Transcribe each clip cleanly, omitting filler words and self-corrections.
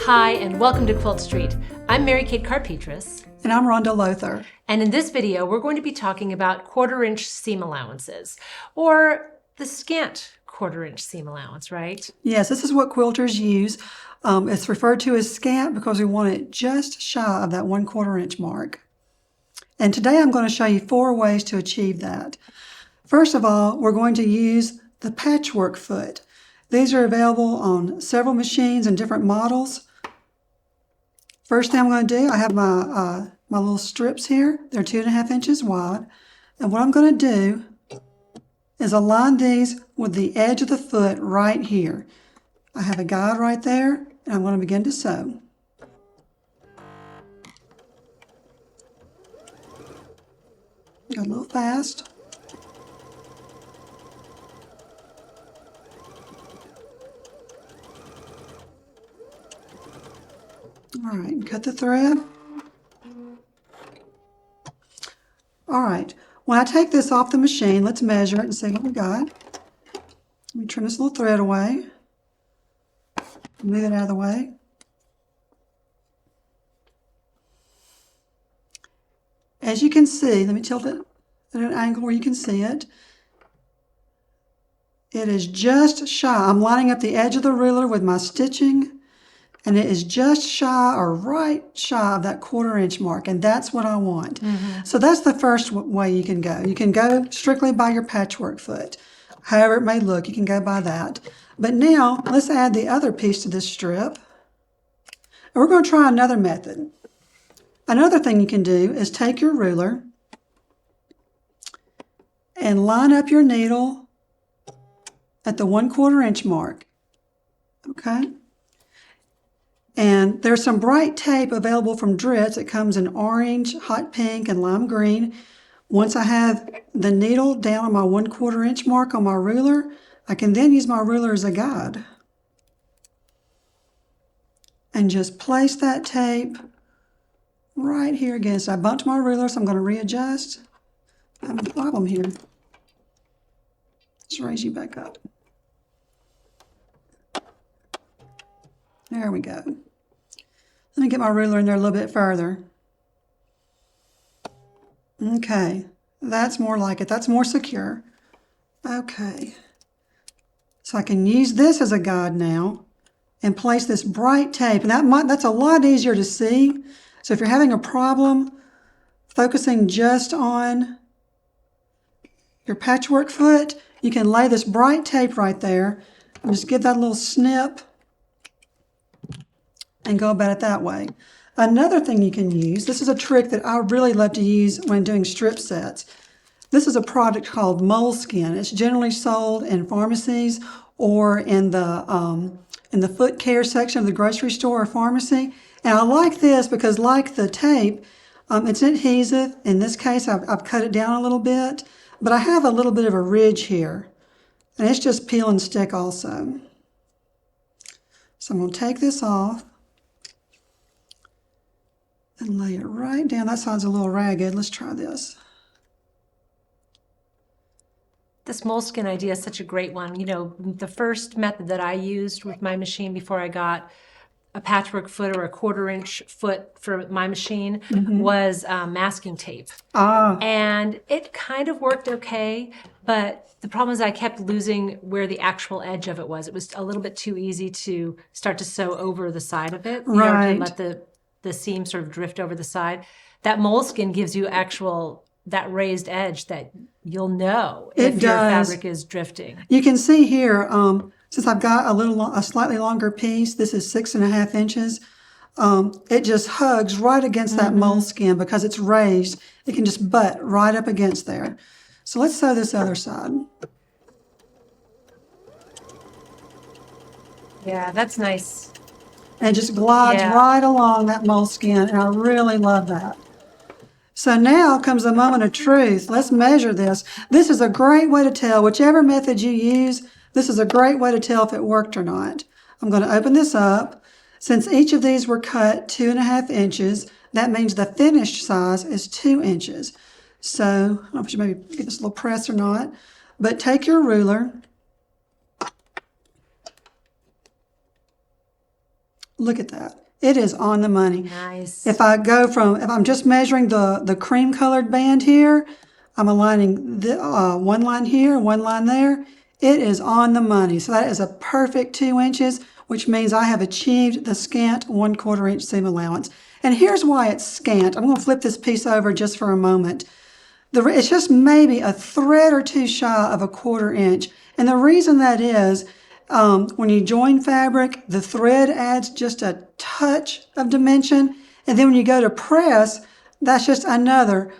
Hi, and welcome to Quilt Street. I'm Mary Kate Karr-Petras. And I'm Rhonda Lother. And in this video, we're going to be talking about 1/4-inch seam allowances, or the scant 1/4-inch seam allowance, right? Yes, this is what quilters use. It's referred to as scant because we want it just shy of that 1/4 inch mark. And today I'm going to show you 4 ways to achieve that. First of all, we're going to use the patchwork foot. These are available on several machines and different models. First thing I'm going to do, I have my little strips here. They're 2.5 inches wide. And what I'm going to do is align these with the edge of the foot right here. I have a guide right there, and I'm going to begin to sew. Go a little fast. All right, cut the thread. All right, when I take this off the machine, let's measure it and see what we got. Let me trim this little thread away. Move it out of the way. As you can see, let me tilt it at an angle where you can see it. It is just shy. I'm lining up the edge of the ruler with my stitching, and it is just shy or right shy of that 1/4 inch mark, and that's what I want. So that's the first way you can go. You can go strictly by your patchwork foot. However it may look, you can go by that. But now, let's add the other piece to this strip. And we're going to try another method. Another thing you can do is take your ruler and line up your needle at the 1/4 inch mark. Okay? And there's some bright tape available from Dritz. It comes in orange, hot pink, and lime green. Once I have the needle down on my 1/4 inch mark on my ruler, I can then use my ruler as a guide. And just place that tape right here again. So I bumped my ruler, so I'm going to readjust. I have a problem here. Let's raise you back up. There we go. Let me get my ruler in there a little bit further. Okay, that's more like it. That's more secure. Okay. So I can use this as a guide now and place this bright tape. And that's a lot easier to see. So if you're having a problem focusing just on your patchwork foot, you can lay this bright tape right there and just give that a little snip and go about it that way. Another thing you can use, this is a trick that I really love to use when doing strip sets. This is a product called Moleskin. It's generally sold in pharmacies or in the foot care section of the grocery store or pharmacy. And I like this because, like the tape, it's adhesive. In this case, I've cut it down a little bit, but I have a little bit of a ridge here. And it's just peel and stick also. So I'm going to take this off and lay it right down. That side's a little ragged. Let's try this. This Moleskin idea is such a great one. You know, the first method that I used with my machine before I got a patchwork foot or a 1/4 inch foot for my machine was masking tape. And it kind of worked okay, but the problem is I kept losing where the actual edge of it was. It was a little bit too easy to start to sew over the side of it. You know, to let the seam sort of drift over the side. That Moleskin gives you that raised edge that you'll know if your fabric is drifting. You can see here, since I've got a slightly longer piece, this is 6.5 inches, it just hugs right against that Moleskin because it's raised. It can just butt right up against there. So let's sew this other side. Yeah, that's nice. And it just glides right along that Moleskin, and I really love that. So now comes the moment of truth. Let's measure this. This is a great way to tell, whichever method you use, this is a great way to tell if it worked or not. I'm going to open this up. Since each of these were cut 2.5 inches, that means the finished size is 2 inches. So, I don't know if you maybe get this little press or not, but take your ruler Look at that. It is on the money. Nice. If I'm just measuring the cream colored band here, I'm aligning one line here, one line there. It is on the money. So that is a perfect 2 inches, which means I have achieved the scant 1/4 inch seam allowance. And here's why it's scant. I'm going to flip this piece over just for a moment. It's just maybe a thread or two shy of a 1/4 inch. And the reason that is, when you join fabric, the thread adds just a touch of dimension. And then when you go to press, that's just another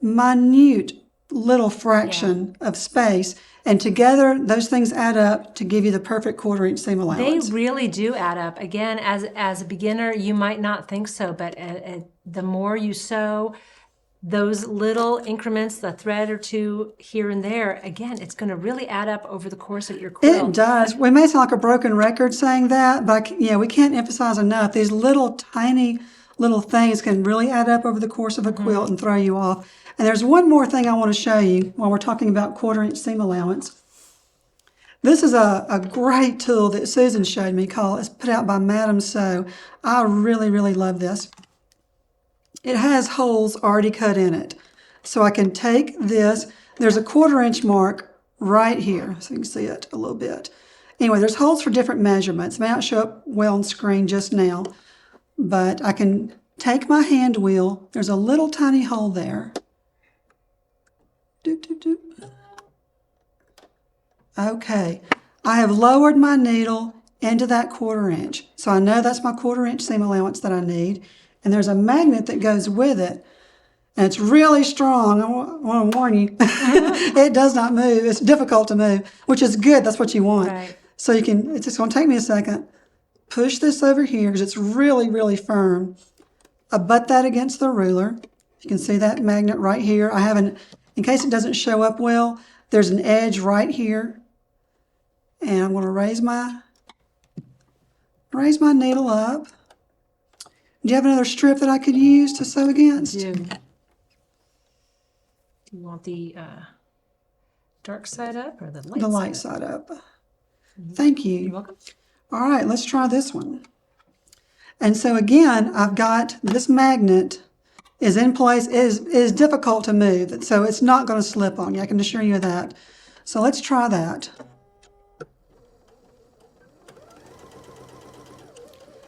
minute little fraction of space. And together, those things add up to give you the perfect 1/4 inch seam allowance. They really do add up. Again, as a beginner, you might not think so, but the more you sew, those little increments, the thread or two here and there, again, it's going to really add up over the course of your quilt. It does. We may sound like a broken record saying that, but we can't emphasize enough. These little tiny little things can really add up over the course of a quilt and throw you off. And there's one more thing I want to show you while we're talking about 1/4 inch seam allowance. This is a great tool that Susan showed me it's put out by Madam Sew. I really, really love this. It has holes already cut in it. So I can take this, there's a 1/4 inch mark right here, so you can see it a little bit. Anyway, there's holes for different measurements. It may not show up well on screen just now, but I can take my hand wheel, there's a little tiny hole there. Doop, doop, doop. Okay, I have lowered my needle into that 1/4 inch. So I know that's my 1/4 inch seam allowance that I need. And there's a magnet that goes with it. And it's really strong. I want to warn you. It does not move. It's difficult to move, which is good. That's what you want. Right. So it's just going to take me a second. Push this over here because it's really, really firm. I butt that against the ruler. You can see that magnet right here. In case it doesn't show up well, there's an edge right here. And I'm going to raise my needle up. Do you have another strip that I could use to sew against? Do you want the dark side up or the light side up? The light side up. Thank you. You're welcome. All right, let's try this one. And so again, I've got this magnet is in place. It is difficult to move, so it's not going to slip on you. I can assure you of that. So let's try that.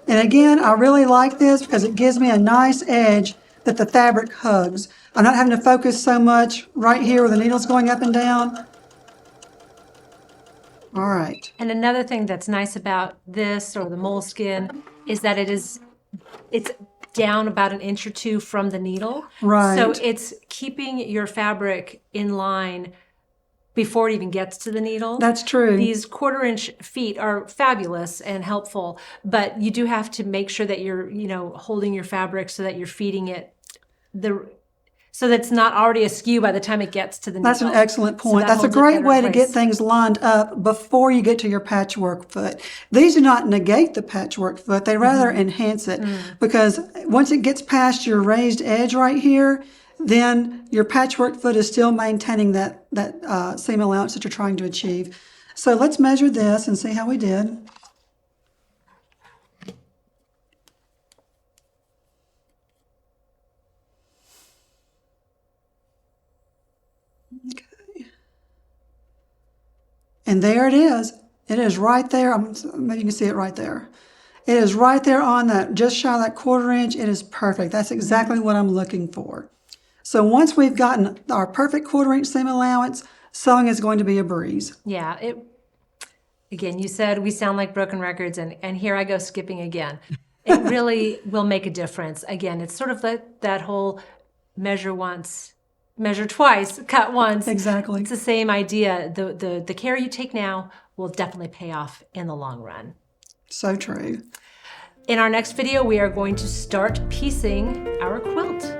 And again, I really like this because it gives me a nice edge that the fabric hugs. I'm not having to focus so much right here where the needle's going up and down. All right. And another thing that's nice about this or the Moleskin is that it's down about 1 inch or 2 from the needle. Right. So it's keeping your fabric in line before it even gets to the needle. That's true. These 1/4 inch feet are fabulous and helpful, but you do have to make sure that you're, holding your fabric so that you're feeding it so that it's not already askew by the time it gets to the needle. That's an excellent point. So that's a holds it great better way in to place. get things lined up before you get to your patchwork foot. These do not negate the patchwork foot. They rather enhance it because once it gets past your raised edge right here, then your patchwork foot is still maintaining that seam allowance that you're trying to achieve. So let's measure this and see how we did. Okay. And there it is. It is right there. Maybe you can see it right there. It is right there on that, just shy of that 1/4 inch. It is perfect. That's exactly what I'm looking for. So once we've gotten our perfect 1/4 inch seam allowance, sewing is going to be a breeze. Yeah. Again, you said we sound like broken records, and here I go skipping again. It really will make a difference. Again, it's sort of that whole measure once, measure twice, cut once. Exactly. It's the same idea. The care you take now will definitely pay off in the long run. So true. In our next video, we are going to start piecing our quilt.